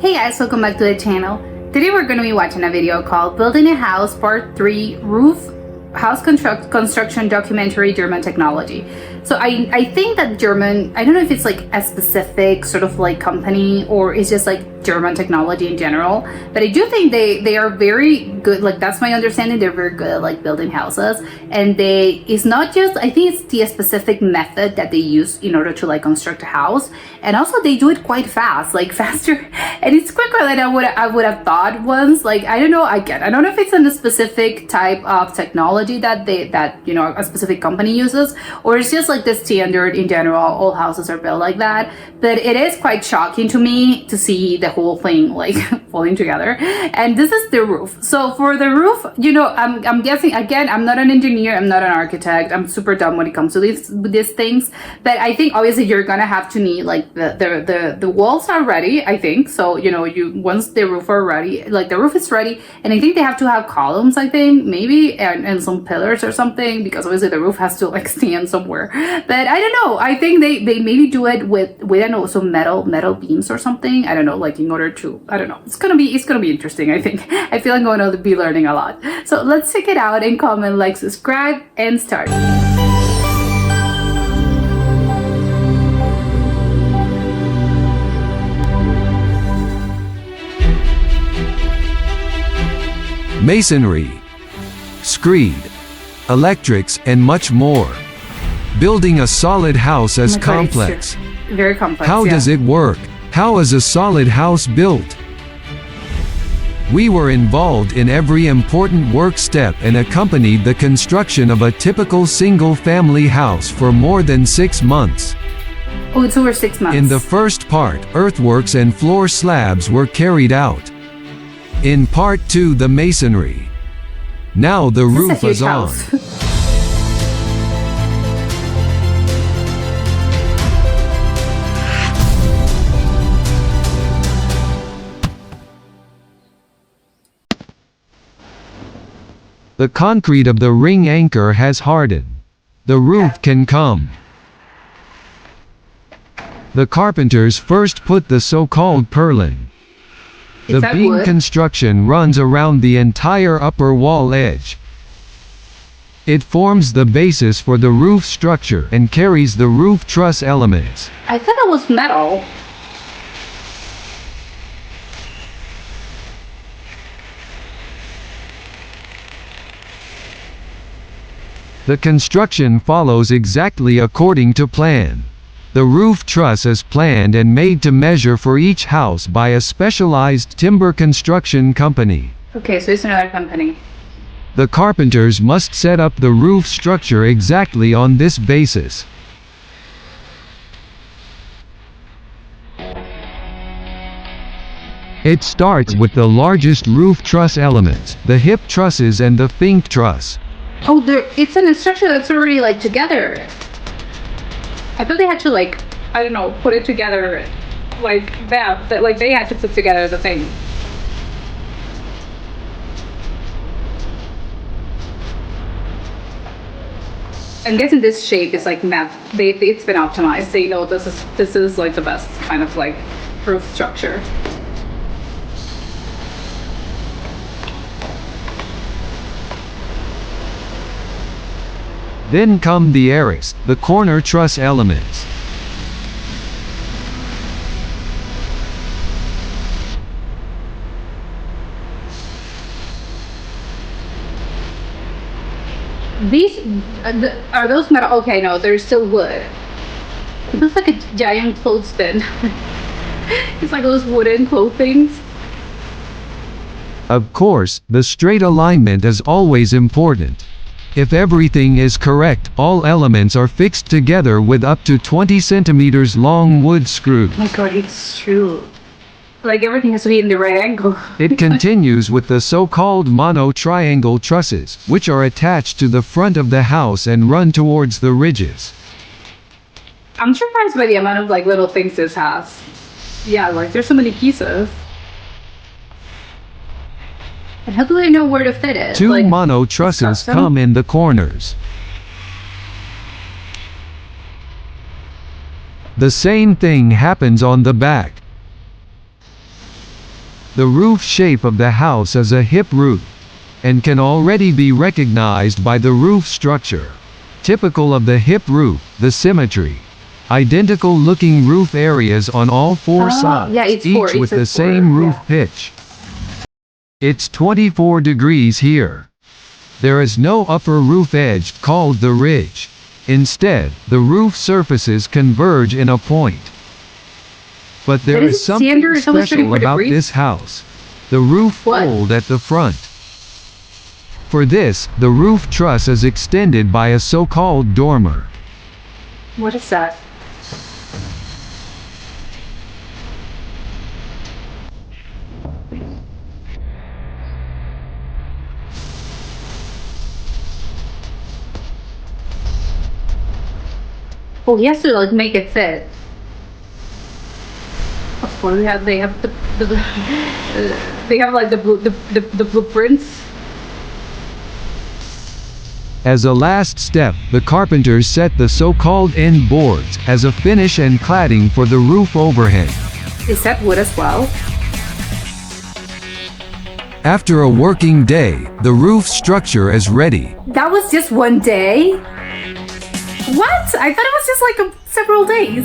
Hey guys, welcome back to the channel. Today we're going to be watching a video called Building a House Part 3 Roof House Construction Documentary German Technology. So I think that German, I don't know if it's like a specific sort of like company or it's just like German technology in general, but I do think they are very good. Like that's my understanding. They're very good at like building houses, and it's not just, I think it's the specific method that they use in order to like construct a house, and also they do it quite fast, like faster, and it's quicker than I would have thought once. Like I don't know, I don't know if it's in a specific type of technology that a specific company uses, or it's just like the standard in general. All houses are built like that, but it is quite shocking to me to see the whole thing like falling together. And this is the roof. So for the roof, I'm guessing, again, I'm not an engineer, I'm not an architect, I'm super dumb when it comes to these things, but I think obviously you're gonna have to need like the walls are ready, I think. So you once the roof are ready, like the roof is ready, and I think they have to have columns, I think, maybe, and some pillars or something, because obviously the roof has to like stand somewhere. But I don't know, I think they maybe do it with I don't know, some metal beams or something, I don't know, like in order to, I don't know, it's gonna be interesting. I think I feel I'm going to be learning a lot. So let's check it out, and comment, like, subscribe, and start. Masonry, screed, electrics, and much more. Building a solid house is complex. Very complex. How does it work? How is a solid house built? We were involved in every important work step and accompanied the construction of a typical single-family house for more than 6 months. Oh, it's over 6 months. In the first part, earthworks and floor slabs were carried out. In part 2, the masonry. Now the roof is on. The concrete of the ring anchor has hardened. The roof can come. The carpenters first put the so-called purlin. The beam construction runs around the entire upper wall edge. It forms the basis for the roof structure and carries the roof truss elements. I thought it was metal. The construction follows exactly according to plan. The roof truss is planned and made to measure for each house by a specialized timber construction company. Okay, so it's another company. The carpenters must set up the roof structure exactly on this basis. It starts with the largest roof truss elements, the hip trusses and the fink truss. Oh, it's an structure that's already like together. I thought they had to like, I don't know, put it together like that. That like they had to put together the thing. I'm guessing this shape is like math. It's been optimized. They know this is like the best kind of like roof structure. Then come the arcs, the corner truss elements. These are those metal? Okay, no, they're still wood. It looks like a giant clothespin. It's like those wooden clothings. Of course, the straight alignment is always important. If everything is correct, all elements are fixed together with up to 20 centimeters long wood screws. Oh my god, it's true. Like everything has to be in the right angle. It continues with the so-called mono-triangle trusses, which are attached to the front of the house and run towards the ridges. I'm surprised by the amount of like little things this has. Yeah, like there's so many pieces. And how do they know where to fit it? Two mono trusses come in the corners. The same thing happens on the back. The roof shape of the house is a hip roof, and can already be recognized by the roof structure. Typical of the hip roof, the symmetry. Identical looking roof areas on all four sides, yeah, it's each with the same roof pitch. It's 24 degrees here. There is no upper roof edge called the ridge. Instead, the roof surfaces converge in a point. But there is something special about this house. The roof fold at the front. For this, the roof truss is extended by a so-called dormer. What is that? Oh, he has to like make it fit. Of course, they have they have like the blueprints. As a last step, the carpenters set the so-called end boards as a finish and cladding for the roof overhang. Is that wood as well? After a working day, the roof structure is ready. That was just one day? What? I thought it was just like several days.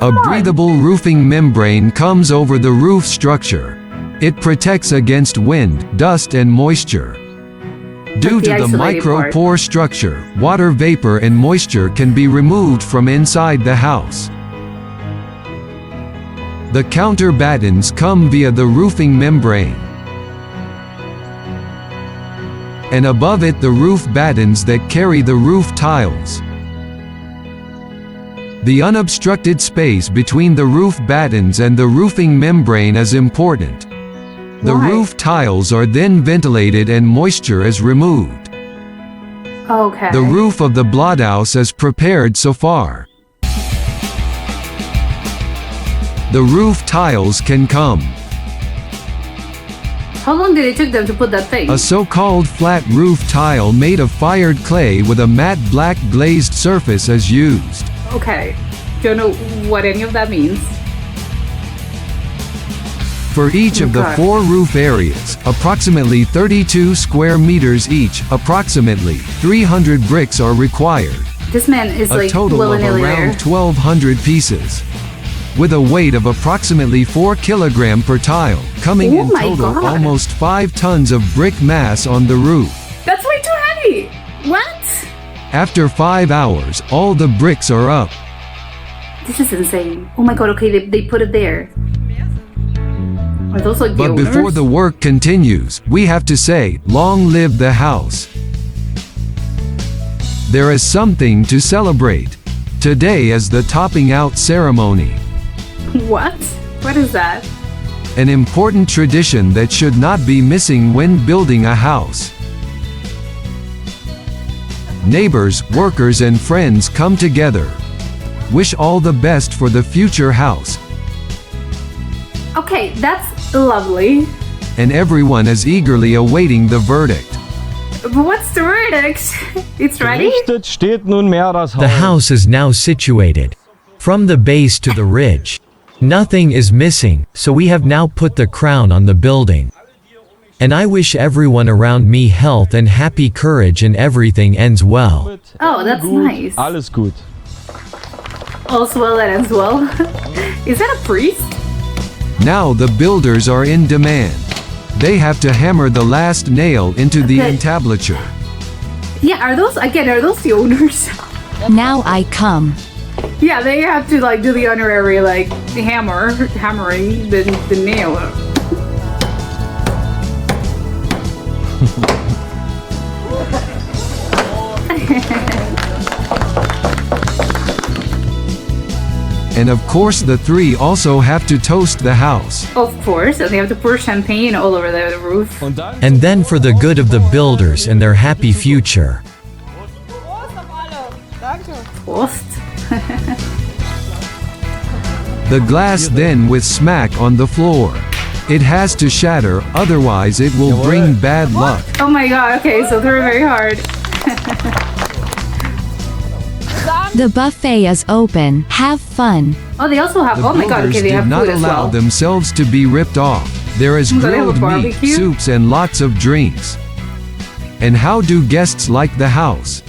A breathable roofing membrane comes over the roof structure. It protects against wind, dust and moisture. Due to the micro-pore structure, water vapor and moisture can be removed from inside the house. The counter battens come via the roofing membrane. And above it the roof battens that carry the roof tiles. The unobstructed space between the roof battens and the roofing membrane is important. The roof tiles are then ventilated and moisture is removed. Okay. The roof of the blockhouse is prepared so far. The roof tiles can come. How long did it take them to put that thing? A so-called flat roof tile made of fired clay with a matte black glazed surface is used. Okay. Don't know what any of that means. For each of the four roof areas, approximately 32 square meters each, approximately 300 bricks are required. This man is like a total of around 1,200 pieces. With a weight of approximately 4 kilograms per tile, coming in total almost 5 tons of brick mass on the roof. That's way too heavy! What? After 5 hours, all the bricks are up. This is insane. Oh my god, okay, they put it there. Are those like the But owners? before the work continues, we have to say, long live the house. There is something to celebrate. Today is the topping out ceremony. What? What is that? An important tradition that should not be missing when building a house. Neighbors, workers and friends come together. Wish all the best for the future house. Okay, that's lovely. And everyone is eagerly awaiting the verdict. But what's the verdict? It's ready? The house is now situated. From the base to the ridge. Nothing is missing, so we have now put the crown on the building. And I wish everyone around me health and happy courage and everything ends well. Oh, that's nice. Alles gut. All's well that ends well. Is that a priest? Now the builders are in demand. They have to hammer the last nail into the entablature. Yeah, are those the owners? Now I come. Yeah, they have to like do the honorary like hammering the nail. And of course the three also have to toast the house. Of course, and they have to pour champagne all over the roof. And then for the good of the builders and their happy future. Toast. The glass then with smack on the floor. It has to shatter, otherwise it will bring bad luck. Oh my god, okay, so they're very hard. The buffet is open. Have fun. Oh, they also have, The oh my god, okay, builders they have did not food as allow well. themselves to be ripped off. There is So they have a grilled meat, barbecue? soups and lots of drinks. And how do guests like the house?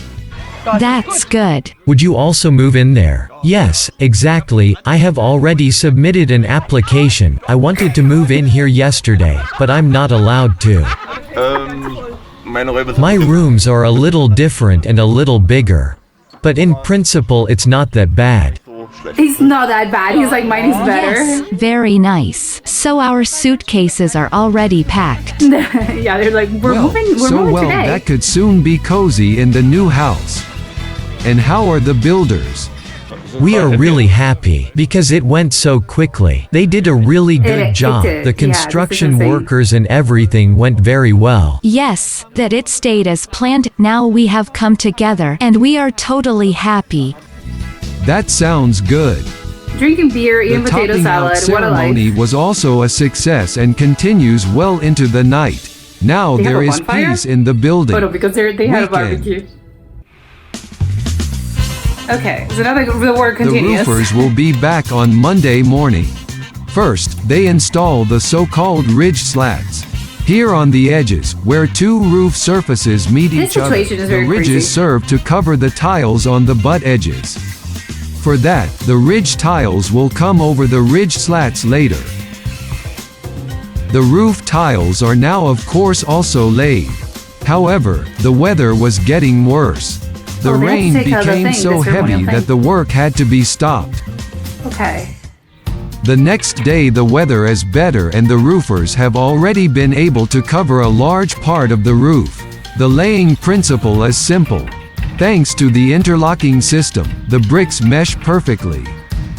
That's good. Would you also move in there? Yes, exactly. I have already submitted an application. I wanted to move in here yesterday, but I'm not allowed to. My rooms are a little different and a little bigger. But in principle, it's not that bad. It's not that bad. He's like, mine is better. Yes, very nice. So our suitcases are already packed. Yeah, they're like, we're moving today. That could soon be cozy in the new house. And how are the builders? We are really happy because it went so quickly. They did a really good job. did. The Yeah, construction this is insane. workers and everything went very well. Yes, that it stayed as planned. Now we have come together and we are totally happy. That sounds good. Drinking beer, eating The potato topping out salad. What a life. ceremony was also a success and continues well into the night. Now They have there a is bonfire? peace in the building. Oh no, because they had a Weekend. barbecue. Okay, so now the work The continues. roofers will be back on Monday morning. First, they install the so-called ridge slats. Here on the edges, where two roof surfaces meet This each other, situation is the very ridges crazy. serve to cover the tiles on the butt edges. For that, the ridge tiles will come over the ridge slats later. The roof tiles are now of course also laid. However, the weather was getting worse. The Oh, they had to rain take out the became thing, so the ceremonial heavy thing. that the work had to be stopped. Okay. The next day the weather is better and the roofers have already been able to cover a large part of the roof. The laying principle is simple. Thanks to the interlocking system, the bricks mesh perfectly.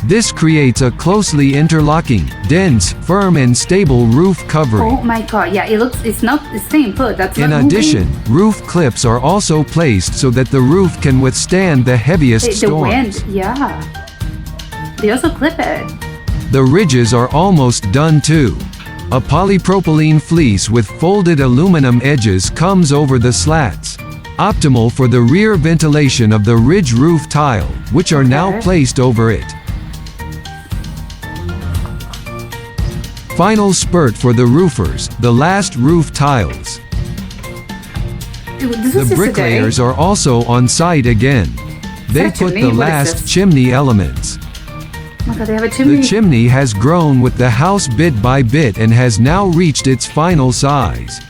This creates a closely interlocking, dense, firm and stable roof covering. Oh my god, yeah, it's staying put. That's In not moving. addition, roof clips are also placed so that the roof can withstand the heaviest The storms. wind, yeah. They also clip it. The ridges are almost done too. A polypropylene fleece with folded aluminum edges comes over the slats. Optimal for the rear ventilation of the ridge roof tile, which are now Okay. placed over it. Final spurt for the roofers, the last roof tiles. This The was just bricklayers today. are also on site again. They that a put chimney? the What is last this? chimney elements. Oh my god, they have a The chimney. chimney has grown with the house bit by bit and has now reached its final size.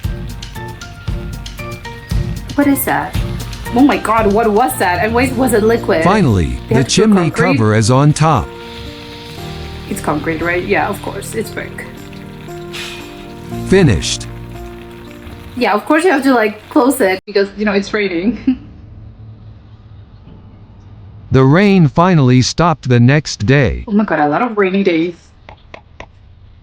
What is that? Oh my god, what was that? And wait, was it liquid? Finally, They the have to put chimney concrete? cover is on top. It's concrete, right? Yeah, of course. It's brick. Finished. Yeah, of course you have to like close it because, you know, it's raining. The rain finally stopped the next day. Oh my god, a lot of rainy days.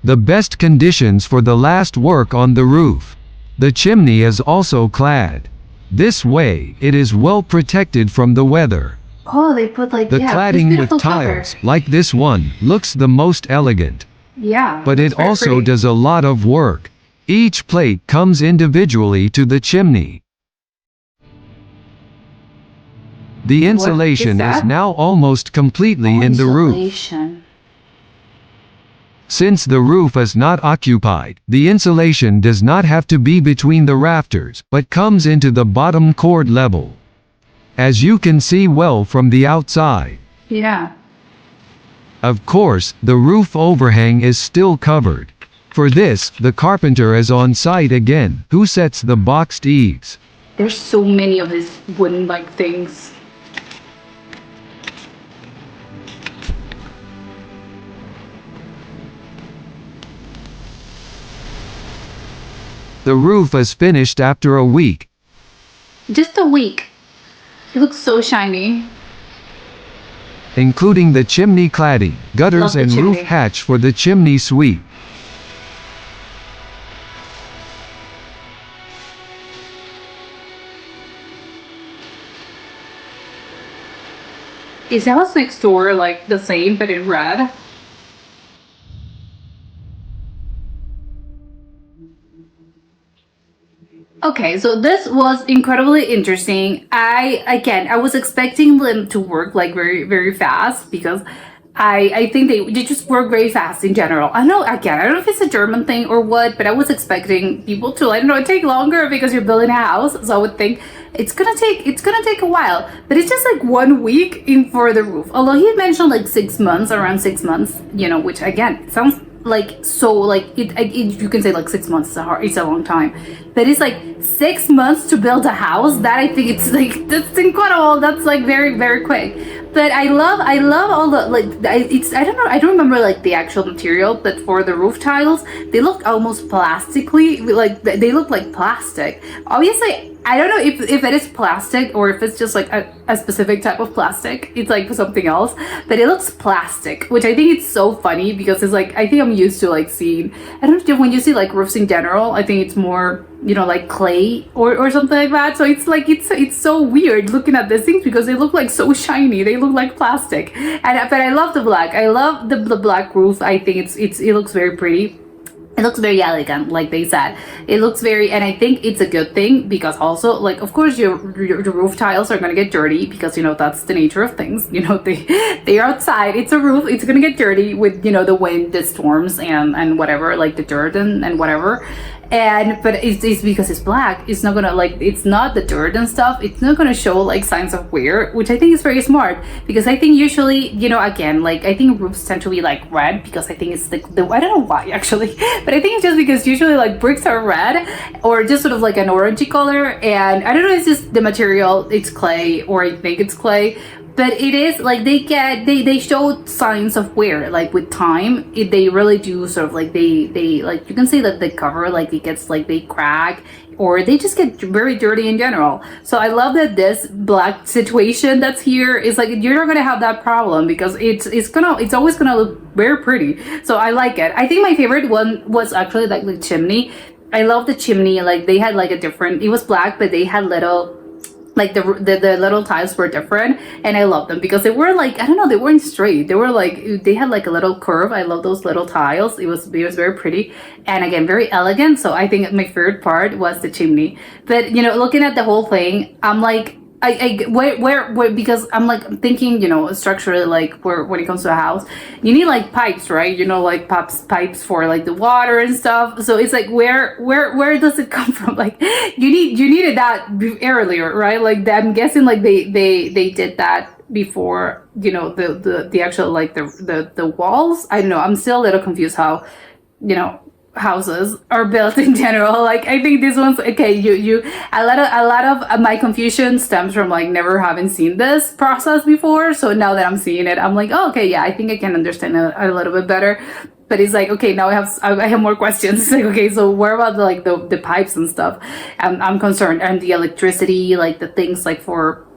The best conditions for the last work on the roof. The chimney is also clad. This way, it is well protected from the weather. Oh, they put like, The yeah, this cladding with beautiful cover. tiles, like this one, looks the most elegant. Yeah. But it's it very also pretty. does a lot of work. Each plate comes individually to the chimney. The insulation is that? now almost completely Oh, in the roof. insulation. Since the roof is not occupied, the insulation does not have to be between the rafters, but comes into the bottom cord level. As you can see well from the outside. Yeah. Of course, the roof overhang is still covered. For this, the carpenter is on site again, who sets the boxed eaves. There's so many of these wooden like things. The roof is finished after a week. Just a week. It looks so shiny. Including the chimney cladding, gutters Love the and roof chimney. hatch for the chimney sweep. Is the house next door like the same but in red? Okay, so this was incredibly interesting. I was expecting them to work like very, very fast because I think they just work very fast in general. I know, again, I don't know if it's a German thing or what, but I was expecting people to, I don't know, take longer because you're building a house. So I would think it's gonna take a while, but it's just like 1 week in for the roof. Although he mentioned like 6 months, around 6 months, you know, which again sounds like so like you can say like 6 months it's a long time, but it's like 6 months to build a house. That I think it's like that's incredible. That's like very, very quick. But I love all the like I don't know, I don't remember like the actual material, but for the roof tiles they look almost plastically, like they look like plastic. Obviously I don't know if it is plastic or if it's just like a specific type of plastic. It's like something else, but it looks plastic, which I think it's so funny because it's like, I think I'm used to like seeing, I don't know, when you see like roofs in general, I think it's more, you know, like clay or something like that. So it's like, it's so weird looking at these things because they look like so shiny. They look like plastic. But I love the black. I love the black roof. I think it looks very pretty. It looks very elegant, like they said. It looks very, and I think it's a good thing because also, like, of course, your roof tiles are gonna get dirty because, you know, that's the nature of things. You know, they are outside. It's a roof. It's gonna get dirty with, you know, the wind, the storms, and whatever, like the dirt and whatever. But it's because it's black. It's not gonna like, it's not the dirt and stuff. It's not gonna show like signs of wear, which I think is very smart because I think usually, you know, again, like I think roofs tend to be like red because I think it's the I don't know why actually, but I think it's just because usually like bricks are red or just sort of like an orangey color, and I don't know, it's just the material, it's clay, or I think it's clay. But it is like they show signs of wear, like with time. They really do sort of like they like, you can say that the cover, like it gets like they crack or they just get very dirty in general. So I love that this black situation that's here is like, you're not gonna have that problem because it's always gonna look very pretty. So I like it. I think my favorite one was actually like the chimney. I love the chimney. Like they had like a different, it was black, but they had little, like the little tiles were different, and I love them because they were like, I don't know, they weren't straight. They were like, they had like a little curve. I love those little tiles. It was very pretty, and again, very elegant. So I think my favorite part was the chimney. But you know, looking at the whole thing, I'm like, where because I'm like thinking, you know, structurally, like when it comes to a house, you need like pipes, right? You know, like pipes for like the water and stuff. So it's like where does it come from? Like you needed that earlier, right? Like I'm guessing like they did that before, you know, the actual like the walls. I don't know, I'm still a little confused how, you know, houses are built in general. Like I think this one's okay. You a lot of my confusion stems from like never having seen this process before. So now that I'm seeing it, I'm like, oh, okay, yeah, I think I can understand it a little bit better. But it's like, okay, now I have more questions. It's like, okay, so where about the pipes and stuff? I'm concerned, and the electricity, like the things like for,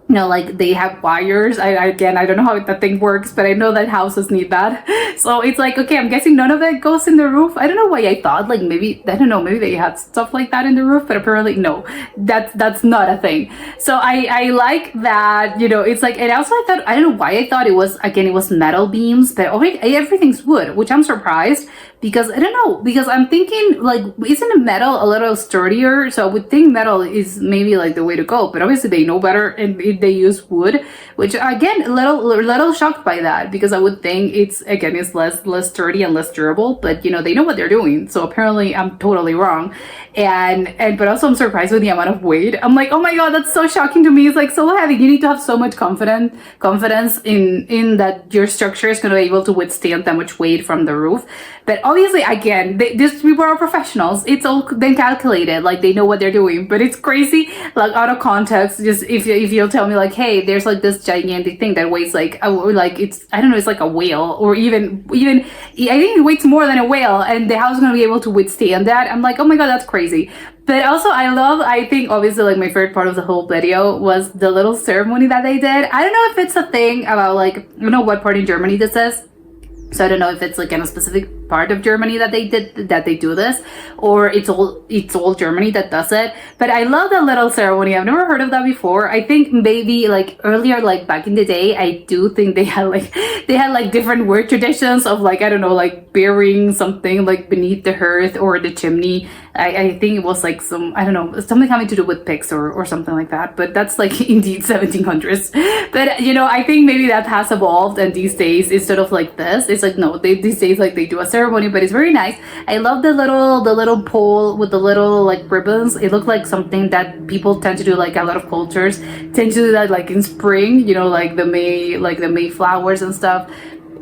you know, like they have wires. I don't know how that thing works, but I know that houses need that. So it's like, okay, I'm guessing none of that goes in the roof. I don't know why I thought like maybe, I don't know, maybe they had stuff like that in the roof, but apparently no, that's not a thing. So I like that, you know, it's like, and also I thought, I don't know why I thought it was metal beams, but everything's wood, which I'm surprised because I don't know, because I'm thinking like, isn't metal a little sturdier? So I would think metal is maybe like the way to go, but obviously they know better and they use wood, which again, a little shocked by that because I would think it's less sturdy and less durable, but you know, they know what they're doing. So apparently I'm totally wrong. But also I'm surprised with the amount of weight. I'm like, oh my God, that's so shocking to me. It's like so heavy. You need to have so much confidence in that your structure is going to be able to withstand that much weight from the roof. But obviously, again, these people are professionals. It's all been calculated. Like they know what they're doing. But it's crazy, like out of context. Just if you'll tell me like, hey, there's like this gigantic thing that weighs like it's, I don't know, it's like a whale, or even I think it weighs more than a whale, and the house is gonna be able to withstand that. I'm like, oh my God, that's crazy. But also I think obviously like my favorite part of the whole video was the little ceremony that they did. I don't know if it's a thing about like, I don't know what part in Germany this is. So I don't know if it's like in a specific part of Germany that they do this, or it's all Germany that does it. But I love that little ceremony. I've never heard of that before. I think maybe like earlier, like back in the day, I do think they had like different weird traditions of like, I don't know, like burying something like beneath the hearth or the chimney. I think it was like some, I don't know, something having to do with pigs or something like that. But that's like indeed 1700s. But you know, I think maybe that has evolved, and these days instead of like this, it's like no, these days like they do a ceremony, but it's very nice. I love the little pole with the little like ribbons. It looked like something that people tend to do, like a lot of cultures tend to do that like in spring, you know, like the May flowers and stuff.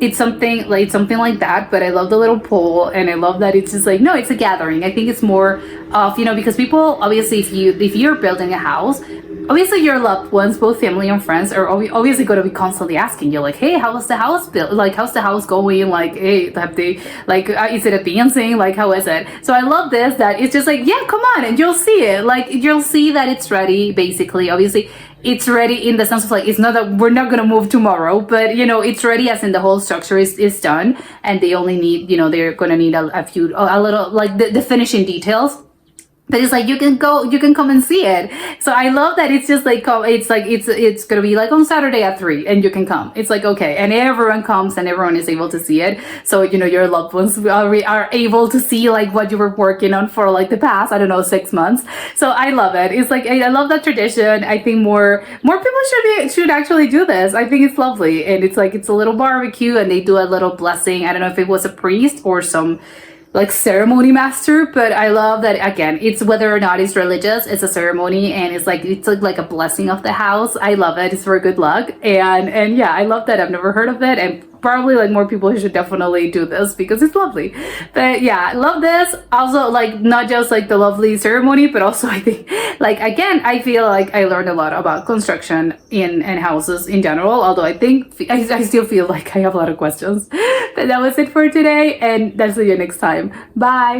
It's something like that, but I love the little pole, and I love that it's just like, no, it's a gathering. I think it's more of, you know, because people, obviously, if you're building a house, obviously your loved ones, both family and friends, are obviously going to be constantly asking you like, hey, how was the house built? Like, how's the house going? Like, hey, have they, like, is it advancing? Like, how is it? So I love this, that it's just like, yeah, come on, and you'll see it. Like, you'll see that it's ready, basically. Obviously, it's ready in the sense of like, it's not that we're not going to move tomorrow, but you know, it's ready as in the whole structure is done, and they only need, you know, they're going to need a little, like the finishing details. But it's like, you can come and see it. So I love that it's just like, it's gonna be like on Saturday at 3 and you can come. It's like, okay. And everyone comes and everyone is able to see it. So, you know, your loved ones are able to see like what you were working on for like the past, I don't know, 6 months. So I love it. It's like, I love that tradition. I think more people should actually do this. I think it's lovely. And it's like, it's a little barbecue and they do a little blessing. I don't know if it was a priest or some like ceremony master, but I love that, again, it's whether or not it's religious, it's a ceremony, and it's like a blessing of the house. I love it. It's for good luck, and yeah, I love that. I've never heard of it, and probably like more people should definitely do this because it's lovely. But yeah, I love this. Also, like, not just like the lovely ceremony, but also I think, like, again, I feel like I learned a lot about construction in houses in general, although I think I still feel like I have a lot of questions. But that was it for today, and I'll see you next time. Bye.